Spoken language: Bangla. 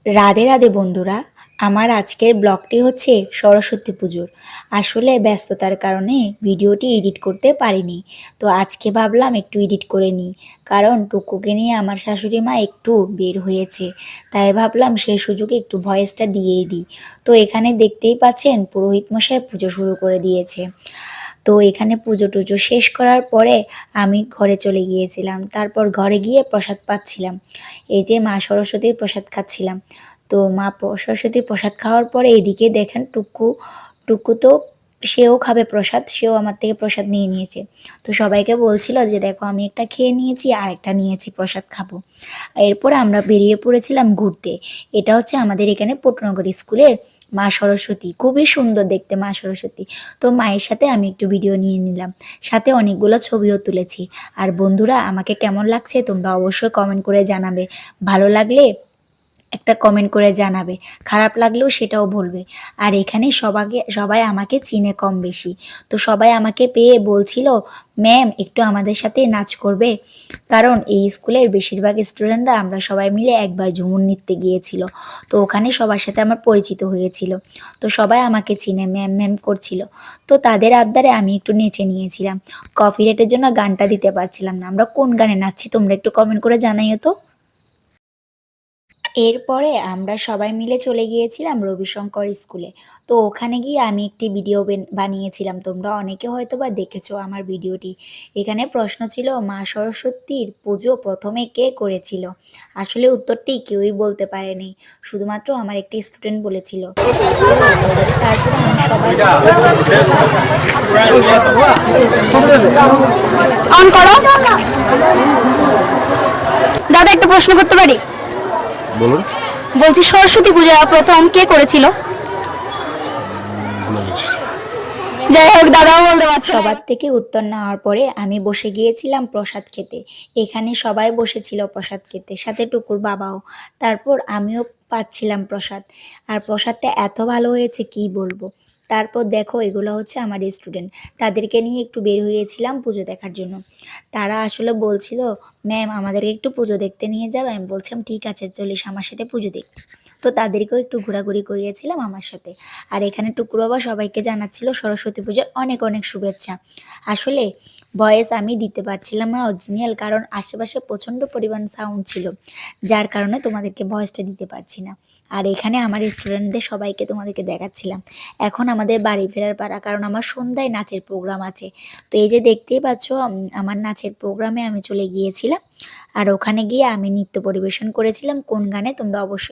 রাধে রাধে বন্ধুরা। আমার আজকের ব্লগটি হচ্ছে সরস্বতী পুজোর। আসলে ব্যস্ততার কারণে ভিডিওটি এডিট করতে পারিনি। তো আজকে ভাবলাম একটু এডিট করে নিই, কারণ টুকুকে নিয়ে আমার শাশুড়ি মা একটু বের হয়েছে। তাই ভাবলাম সেই সুযোগে একটু ভয়েসটা দিয়েই দিই। তো এখানে দেখতেই পাচ্ছেন পুরোহিত মশাই পুজো শুরু করে দিয়েছে। তো এখানে পুজো টুজো শেষ করার পরে আমি ঘরে চলে গিয়েছিলাম। তারপর ঘরে গিয়ে প্রসাদ পাচ্ছিলাম। এই যে মা সরস্বতীর প্রসাদ খাচ্ছিলাম। তো সরস্বতীর প্রসাদ খাওয়ার পরে এদিকে দেখেন টুকু, টুকু তো সেও খাবে প্রসাদ, সেও আমার থেকে প্রসাদ নিয়ে নিয়েছে। তো সবাইকে বলছিল যে দেখো আমি একটা খেয়ে নিয়েছি আর একটা নিয়েছি, প্রসাদ খাবো। এরপর আমরা বেরিয়ে পড়েছিলাম ঘুরতে। এটা হচ্ছে আমাদের এখানে পটনগর স্কুলের মা সরস্বতী, খুবই সুন্দর দেখতে মা সরস্বতী। তো মায়ের সাথে আমি একটু ভিডিও নিয়ে নিলাম, সাথে অনেকগুলো ছবিও তুলেছি। আর বন্ধুরা, আমাকে কেমন লাগছে তোমরা অবশ্যই কমেন্ট করে জানাবে। ভালো লাগলে একটা কমেন্ট করে জানাবে, খারাপ লাগলেও সেটাও বলবে। আর এখানে সবাই আমাকে চিনে কম বেশি। তো সবাই আমাকে পেয়ে বলছিল, ম্যাম একটু আমাদের সাথে নাচ করবে? কারণ এই স্কুলের বেশিরভাগ স্টুডেন্টরা আমরা সবাই মিলে একবার ঝুমুর নৃত্যে গিয়েছিল। তো ওখানে সবার সাথে আমার পরিচিত হয়েছিল। তো সবাই আমাকে চিনে ম্যাম ম্যাম করছিল। তো তাদের আবদারে আমি একটু নেচে নিয়েছিলাম। কপিরাইটের জন্য গানটা দিতে পারছিলাম না। আমরা কোন গানে নাচছি তোমরা একটু কমেন্ট করে জানাইও তো। এরপরে আমরা সবাই মিলে চলে গিয়েছিলাম রবিশঙ্কর স্কুলে। তো ওখানে গিয়ে আমি একটি ভিডিও বানিয়েছিলাম, তোমরা অনেকে হয়তো বা দেখেছো আমার ভিডিওটি। এখানে প্রশ্ন ছিল, মা সরস্বতীর পুজো প্রথমে কে করেছিল? আসলে উত্তরটি কেউই বলতে পারেনি, শুধুমাত্র আমার একটি স্টুডেন্ট বলেছিল। তারপরে আমি সবার কাছে অন করো। দাদা একটা প্রশ্ন করতে পারি? বলুন। বলছি সরস্বতী পূজা প্রথম কে করেছিল? যাই হোক, দাদাও বলতে পারছে না। সবার থেকে উত্তর নেওয়ার পরে আমি বসে গিয়েছিলাম প্রসাদ খেতে। এখানে সবাই বসেছিল প্রসাদ খেতে, সাথে টুকুর বাবাও। তারপর আমিও পাচ্ছিলাম প্রসাদ। আর প্রসাদটা এত ভালো হয়েছে কি বলবো। তারপর দেখো, এগুলো হচ্ছে আমার স্টুডেন্ট। তাদেরকে নিয়ে একটু বের হয়েছিলাম পুজো দেখার জন্য। তারা আসলে বলছিল, ম্যাম আমাদেরকে একটু পুজো দেখতে নিয়ে যাবে? আমি বলছিলাম ঠিক আছে, চলিস আমার সাথে পুজো দেখ। তো তাদেরকেও একটু ঘোরাঘুরি করিয়েছিলাম আমার সাথে। আর এখানে টুকুর বাবা সবাইকে জানাচ্ছিল সরস্বতী পুজোর অনেক অনেক শুভেচ্ছা। আসলে ভয়েস আমি দিতে পারছিলাম না অরিজিনাল, কারণ আশেপাশে প্রচণ্ড পরিমাণ সাউন্ড ছিল, যার কারণে তোমাদেরকে ভয়েসটা দিতে পারছি না। আর এখানে আমার স্টুডেন্টদের সবাইকে তোমাদেরকে দেখাচ্ছিলাম। এখন আমাদের বাড়ি ফেরার পাড়া, কারণ আমার সন্ধ্যায় নাচের প্রোগ্রাম আছে। তো এই যে দেখতেই পাচ্ছ, আমার নাচের প্রোগ্রামে আমি চলে গিয়েছিলাম। আর ওখানে গিয়ে আমি নৃত্য পরিবেশন করেছিলাম। কোন গানে তোমরা অবশ্যই